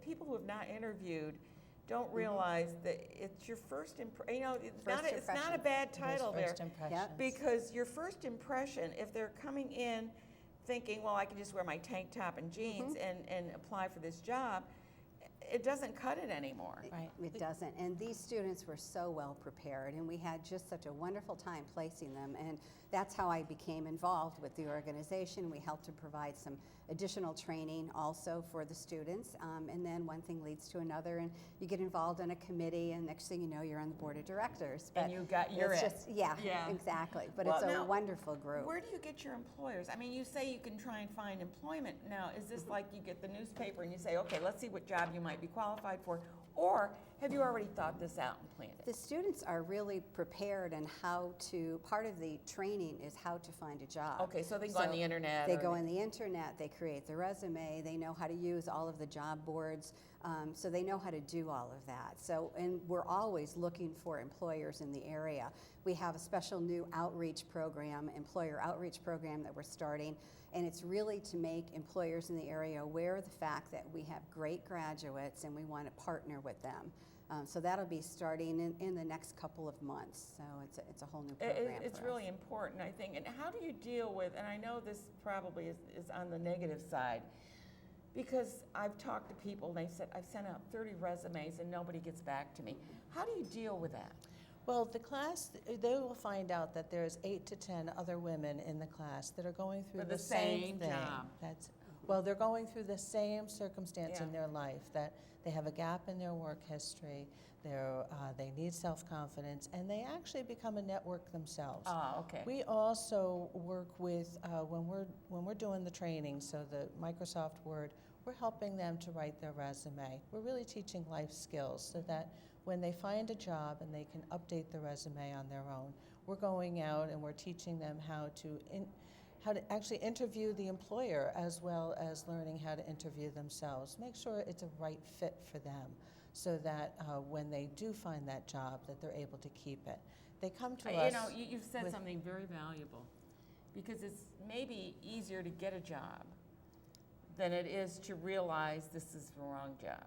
people who have not interviewed don't realize that it's your first impression. You know, it's not a impression. bad Those title there. first impressions. Because your first impression, if they're coming in thinking, well, I can just wear my tank top and jeans and apply for this job, it doesn't cut it anymore. Right. It doesn't. And these students were so well prepared, and we had just such a wonderful time placing them. And that's how I became involved with the organization. We helped to provide some additional training also for the students. And then one thing leads to another, and you get involved in a committee, and next thing you know, you're on the board of directors. And you're it's it. just, yeah, Yeah. exactly. But Well, it's a now, wonderful group. Where do you get your employers? I mean, you say you can try and find employment. Now, is this like you get the newspaper and you say, okay, let's see what job you might be qualified for? Or have you already thought this out and planned it? The students are really prepared in how to, part of the training is how to find a job. Okay, so they go on the internet. They or go on the internet, they create the resume, they know how to use all of the job boards, so they know how to do all of that. So, and we're always looking for employers in the area. We have a special new outreach program, employer outreach program that we're starting, and it's really to make employers in the area aware of the fact that we have great graduates and we want to partner with them. So that'll be starting in the next couple of months. So it's a whole new program It's for really us. important, I think. And how do you deal with, and I know this probably is on the negative side, because I've talked to people and they said, I've sent out 30 resumes and nobody gets back to me. How do you deal with that? Well, the class, they will find out that there's 8 to 10 other women in the class that are going through For the same same thing. job. That's Well, they're going through the same circumstance in Yeah. their life, that they have a gap in their work history, they need self-confidence, and they actually become a network themselves. Ah, okay. We also work with, when we're doing the training, so the Microsoft Word, we're helping them to write their resume. We're really teaching life skills so that when they find a job and they can update the resume on their own, we're going out and we're teaching them how to actually interview the employer as well as learning how to interview themselves. Make sure it's a right fit for them so that when they do find that job that they're able to keep it. They come to us. You know, you've said with- something very valuable, because it's maybe easier to get a job than it is to realize this is the wrong job.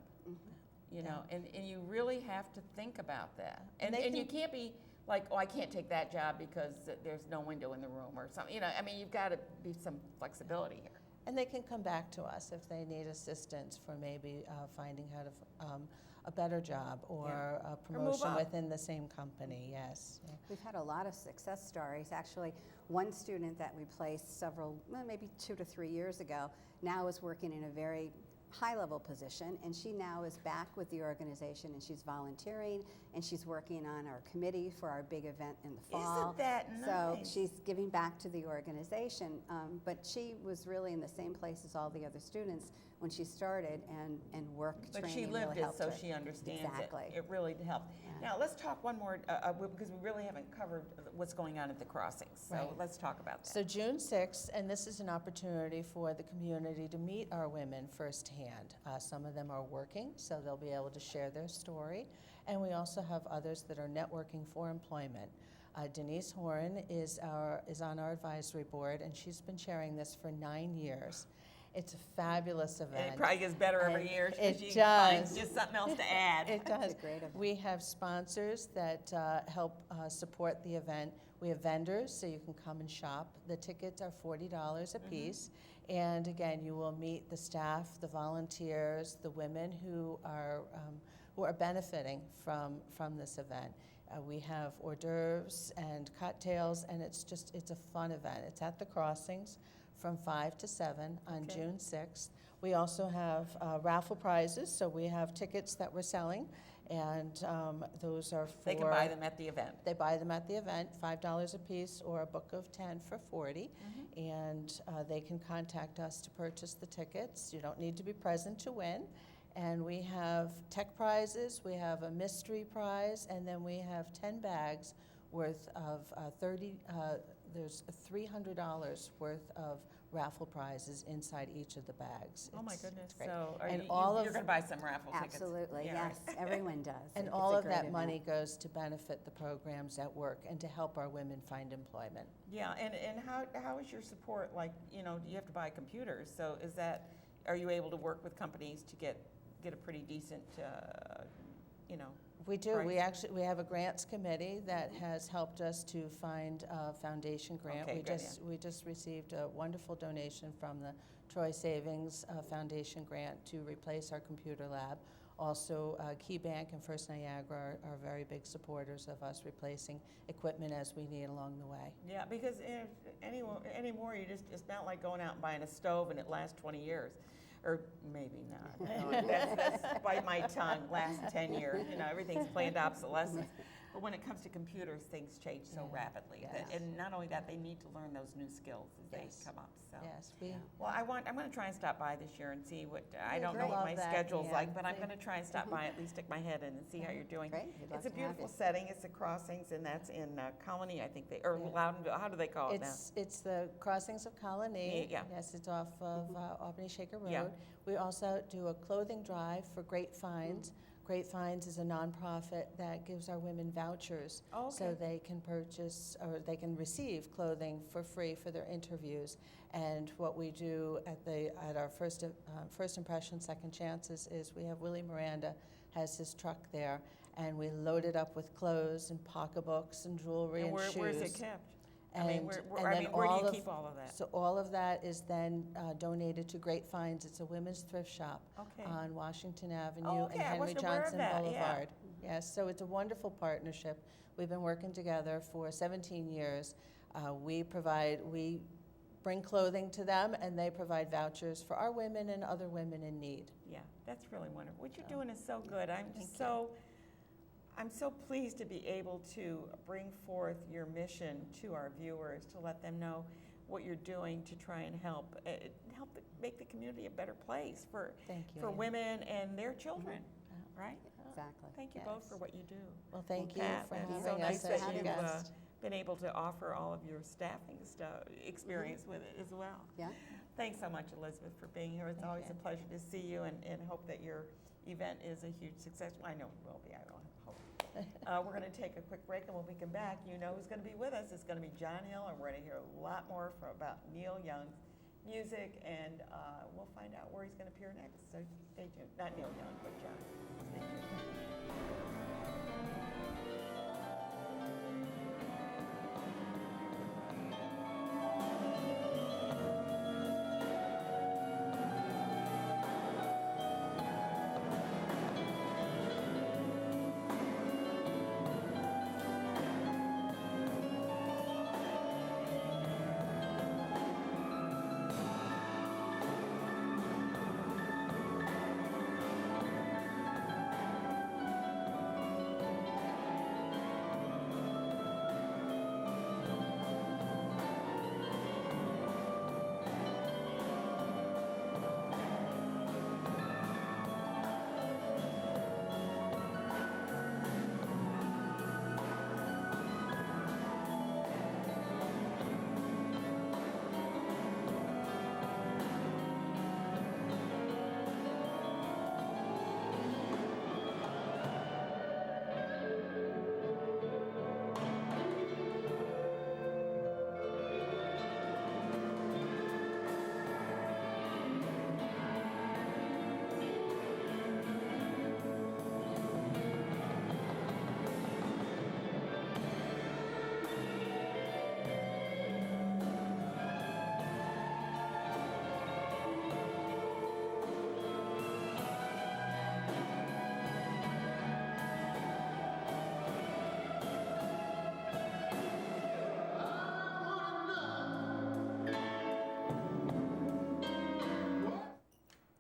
You know, and you really have to think about that. And you can't be like, oh, I can't take that job because there's no window in the room or something. You know, I mean, you've got to be some flexibility here. And they can come back to us if they need assistance for maybe finding how to a better job or Yeah. a move promotion up. within the same company. Yes. Yeah. We've had a lot of success stories. Actually, one student that we placed maybe 2 to 3 years ago, now is working in a very high-level position, and she now is back with the organization, and she's volunteering, and she's working on our committee for our big event in the fall. Isn't that So nice? she's giving back to the organization, but she was really in the same place as all the other students when she started, and work But training she really lived it, helped so her. she understands Exactly. it. It really helped. Yeah. Now, let's talk one more, because we really haven't covered what's going on at the crossings. So Right. let's talk about that. So June 6th, and this is an opportunity for the community to meet our women firsthand. Some of them are working, so they'll be able to share their story. And we also have others that are networking for employment. Denise Horan is on our advisory board, and she's been chairing this for 9 years. It's a fabulous event. And it probably gets better every And year. it She does. finds just something else to add. It does. It's a great event. We have sponsors that help support the event. We have vendors, so you can come and shop. The tickets are $40 a piece. And again, you will meet the staff, the volunteers, the women who are benefiting from this event. We have hors d'oeuvres and cocktails, and it's a fun event. It's at the crossings from 5 to 7 on Okay. June 6th. We also have raffle prizes, so we have tickets that we're selling, and those are for... They can buy them at the event. They buy them at the event, $5 a piece, or a book of 10 for $40, and they can contact us to purchase the tickets. You don't need to be present to win. And we have tech prizes, we have a mystery prize, and then we have 10 bags worth of there's $300 worth of raffle prizes inside each of the bags. Oh, my It's goodness. great. So And all you're of- going to buy some raffle tickets. Absolutely, Yeah, yes, right. everyone does. And It's all a of great that event. money goes to benefit the programs at work and to help our women find employment. Yeah, and how is your support? Like, you know, you have to buy computers. So are you able to work with companies to get a pretty decent, you know? We do. Price? We have a grants committee that has helped us to find a foundation grant. Okay, good, We just received a wonderful donation from the Troy Savings Foundation grant to replace our computer lab. Also, KeyBank and First Niagara are very big supporters of us replacing equipment as we need along the way. Yeah, because anymore, it's not like going out and buying a stove and it lasts 20 years. Or maybe not. No, that's bite my tongue, last 10 years. You know, everything's planned obsolescence. But when it comes to computers, things change so Yeah, rapidly. yes. And not only that, they need to learn those new skills as Yes. they come up. So. Yes, Well, I'm going to try and stop by this year and see what, I Yeah, don't know great. what my Love that, schedule's yeah. like, but I'm going to try and stop by, at least stick my head in and see how you're doing. Great, we'd love It's a to have beautiful you. setting. It's the Crossings, and that's in Colony, I think or Yeah. Loudonville. How do they call it now? It's the crossings of Colony. Yeah. Yes, it's off of Albany Shaker Road. Yeah. We also do a clothing drive for Great Finds. Great Finds is a nonprofit that gives our women vouchers Oh, so okay. they can purchase or they can receive clothing for free for their interviews. And what we do at our first impression, second chances is we have Willie Miranda has his truck there, and we load it up with clothes and pocketbooks and jewelry and shoes. Where's it kept? And, I mean, where do you keep all of that? So all of that is then donated to Great Finds. It's a women's thrift shop Okay. on Washington Avenue Oh, okay. and I Henry wasn't aware of Johnson that, yeah. Boulevard. Yes, so it's a wonderful partnership. We've been working together for 17 years. We bring clothing to them, and they provide vouchers for our women and other women in need. Yeah, that's really wonderful. What you're So, doing is so good. I'm so pleased to be able to bring forth your mission to our viewers, to let them know what you're doing to try and help make the community a better place for Thank you, for Ann. women and their children, right? Exactly. Thank you both Yes. for what you do. Well, thank you Pat, for it's having so us nice as that your you've guest. been able to offer all of your staffing experience with it as well. Yeah. Thanks so much, Elizabeth, for being here. It's Thank always you. a pleasure to see you, and hope that your event is a huge success. Well, I know it will be, I don't hope. We're going to take a quick break, and when we come back, you know who's going to be with us. It's going to be John Hill, and we're going to hear a lot more about Neil Young's music, and we'll find out where he's going to appear next. So stay tuned. Not Neil Young, but John. Stay tuned.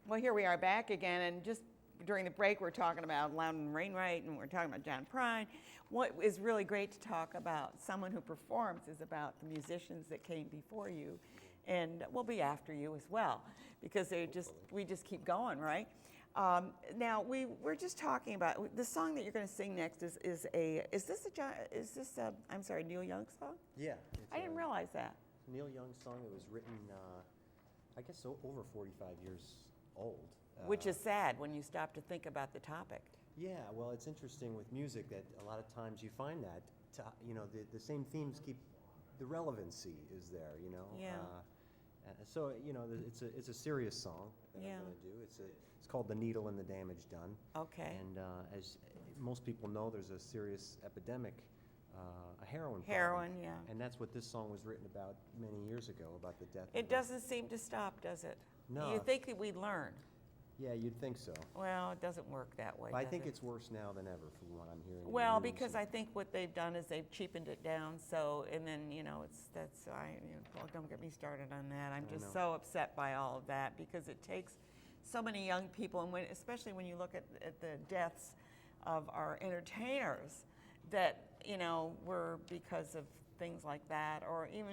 Well, here we are back again, and just during the break, we're talking about Loudon Wainwright, and we're talking about John Prine. What is really great to talk about someone who performs is about the musicians that came before you, and will be after you as well, because we just keep going, right? Now we're just talking about the song that you're going to sing next is this a Neil Young song? Yeah. I didn't realize that. Neil Young's song. It was written, I guess, over 45 years old. Which is sad when you stop to think about the topic. Yeah, well, it's interesting with music that a lot of times you find that, the same themes keep, the relevancy is there, you know? Yeah. So, it's a serious song that Yeah. I'm going to do. It's called The Needle and the Damage Done. Okay. And as most people know, there's a serious epidemic, a heroin problem. Heroin, yeah. And that's what this song was written about many years ago, about the death It of doesn't seem to stop, does it? No. You think that we'd learn. Yeah, you'd think so. Well, it doesn't work that way. But I does think it? it's worse now than ever from what I'm hearing. in the Well, news. because I think what they've done is they've cheapened it down. So, and then don't get me started on that. I'm I just know. so upset by all of that because it takes so many young people, and especially when you look at the deaths of our entertainers, that were because of things like that, or even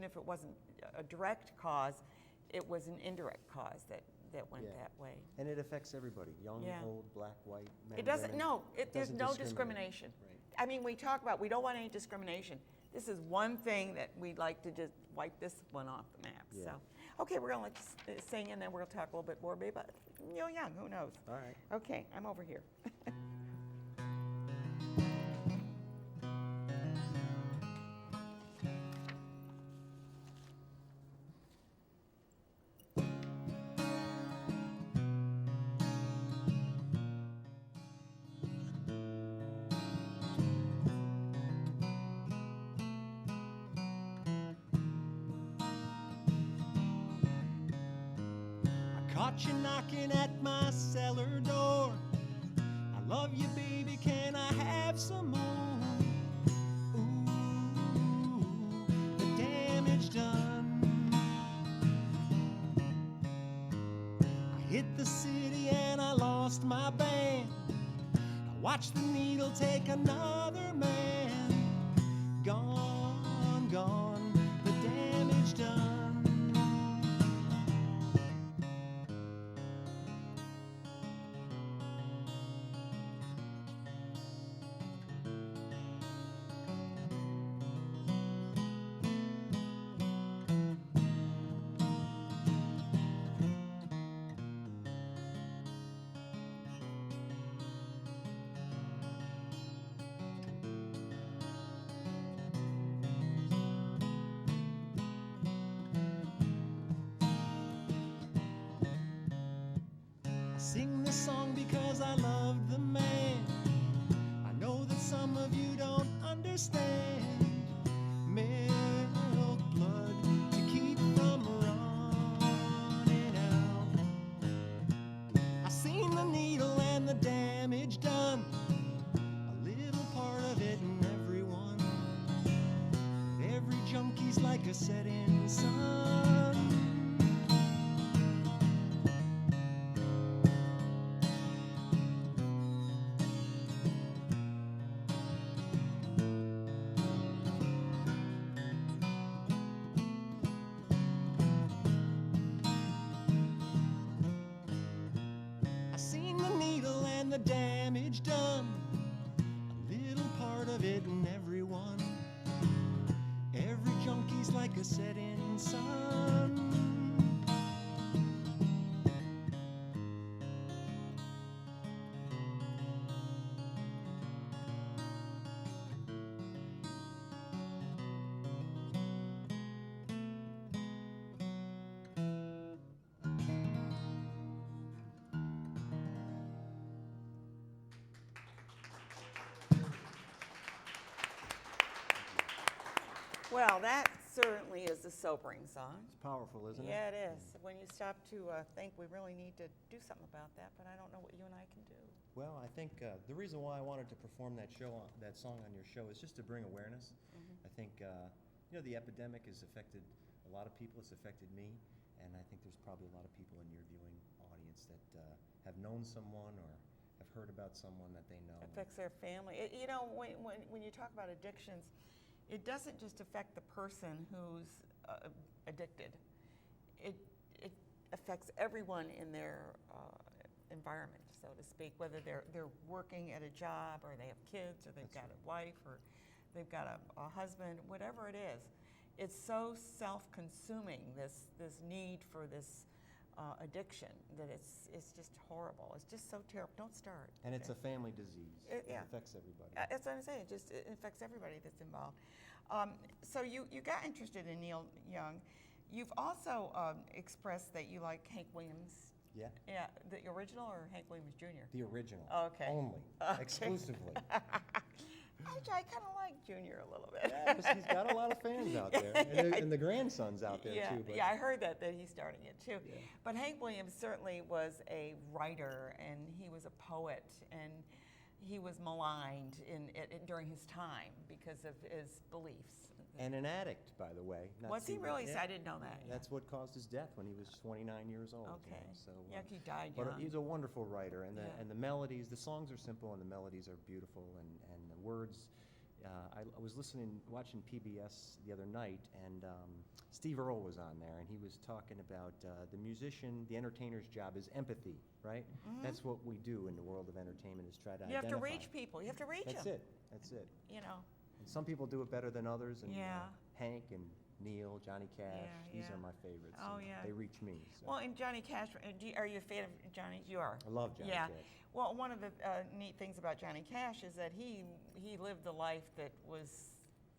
if it wasn't a direct cause, it was an indirect cause that went Yeah. that way. And it affects everybody, young, Yeah. old, black, white, men, It doesn't, women. no, there's doesn't no discriminate. discrimination. Right. I mean, we don't want any discrimination. This is one thing that we'd like to just wipe this one off the map, Yeah. so. Okay, we're gonna sing and then we'll talk a little bit more about Neil Young, who knows? All right. Okay, I'm over here. Caught you knocking at my cellar door. I love you, baby, can I have some more? Ooh, the damage done. hit the city and I lost my band. I watched the needle take another man. Gone, gone, the damage done. I sing this song because I love the man. I know that some of you don't understand. Milk blood to keep from running out. I seen the needle and the damage done. A little part of it in everyone. Every junkie's like a setting sun. I seen the needle and the damage done. A little part of it in everyone. Every junkie's like a setting sun. Well, that certainly is a sobering song. It's powerful, isn't it? Yeah, it is. When you stop to think we really need to do something about that, but I don't know what you and I can do. Well, I think the reason why I wanted to perform that song on your show is just to bring awareness. I think the epidemic has affected a lot of people. It's affected me, and I think there's probably a lot of people in your viewing audience that have known someone or have heard about someone that they know. Affects their family. When you talk about addictions, it doesn't just affect the person who's addicted. It affects everyone in their environment, so to speak, whether they're working at a job or they have kids or they've got a wife or they've got a husband, whatever it is. It's so self-consuming, this need for this addiction, that it's just horrible. It's just so terrible. Don't start. And it's a family disease. It Yeah. affects everybody. That's what I'm saying. It affects everybody that's involved. So you got interested in Neil Young. You've also expressed that you like Hank Williams. Yeah. Yeah, the original or Hank Williams Jr.? The original. Okay. Only. Okay. Exclusively. I kind of like Jr. a little bit. Yeah, 'cause he's got a lot of fans out there, and the grandsons out there Yeah, too. But yeah, I heard that he's starting it too. Yeah. But Hank Williams certainly was a writer, and he was a poet, and he was maligned during his time because of his beliefs. And an addict, by the way. Not Was he to- really? Yeah. I didn't know that. That's what caused his death when he was 29 years old. Okay. So, Yeah, he died but young. he's a wonderful writer, and Yeah. the melodies, the songs are simple, and the melodies are beautiful, and the words. I was watching PBS the other night, and Steve Earle was on there, and he was talking about the musician, the entertainer's job is empathy, right? Mhm. That's what we do in the world of entertainment, is try to You have to identify. reach people. You have to reach That's them. it. That's it. You know. And some people do it better than others, and Yeah. Hank and Neil, Johnny Cash, Yeah, these yeah. are my favorites. Oh, and yeah. They reach me. So. Well, and Johnny Cash, are you a fan of Johnny? You are. I love Johnny Yeah. Cash. Well, one of the neat things about Johnny Cash is that he lived the life that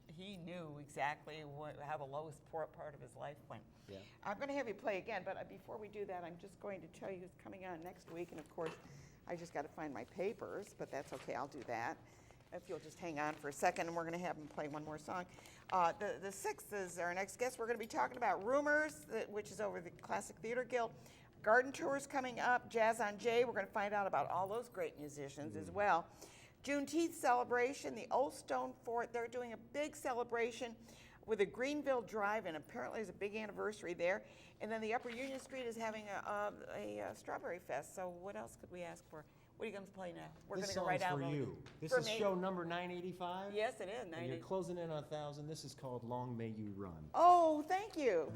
he knew exactly how the lowest part of his life went. Yeah. I'm going to have you play again, but before we do that, I'm just going to tell you who's coming on next week. And of course, I just got to find my papers, but that's okay. I'll do that. If you'll just hang on for a second, and we're going to have him play one more song. The 6th is our next guest. We're going to be talking about Rumors, which is over the Classic Theater Guild. Garden tours coming up, Jazz on Jay. We're going to find out about all those great musicians as well. Juneteenth celebration, the Old Stone Fort, they're doing a big celebration with a Greenville Drive-In. Apparently, there's a big anniversary there. And then the Upper Union Street is having a Strawberry Fest. So what else could we ask for? What are you going to play next? We're This going to go right song's out. for while we- you. This for is me. show number 985. Yes, it is. And you're 90. closing in on 1,000. This is called Long May You Run. Oh, thank you.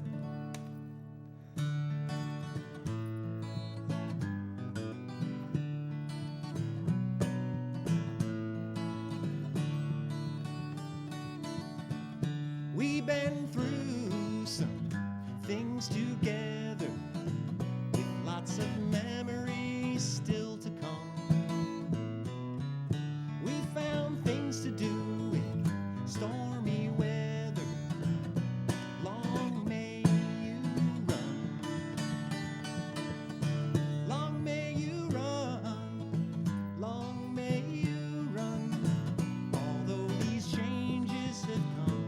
We've been through some things together, with lots of memories still to come. We found things to do in stormy weather. Long may you run. Long may you run. Long may you run. Although these changes have come,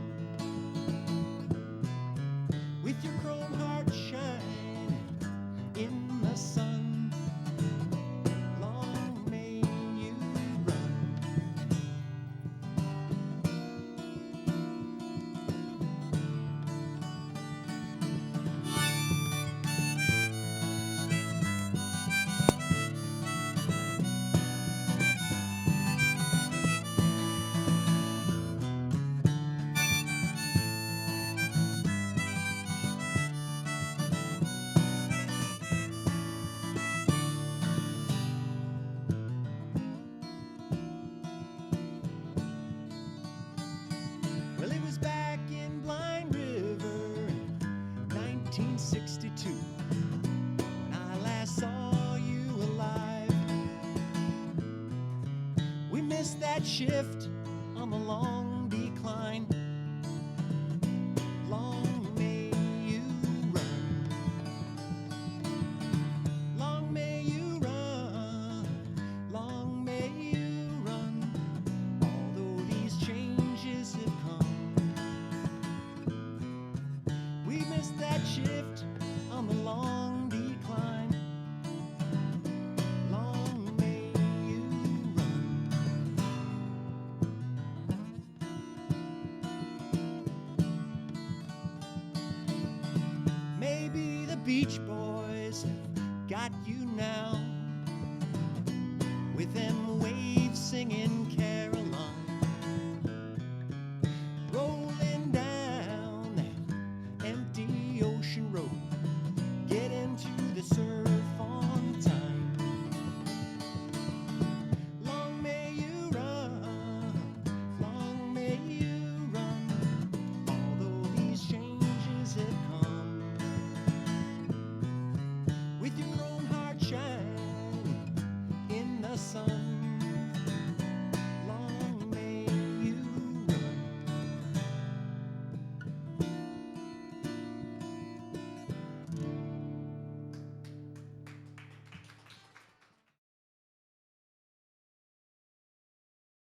with your chrome heart shining in the sun. Long may you run. Well, it was back in Blind River in 1962 when I last saw you alive. We missed that shift on the long decline. Long may you run. Long may you run. Long may you run. Although these changes have come, we missed that shift on the long decline. Long may you run. Maybe the Beach Boys have got you now, with them waves singing carols.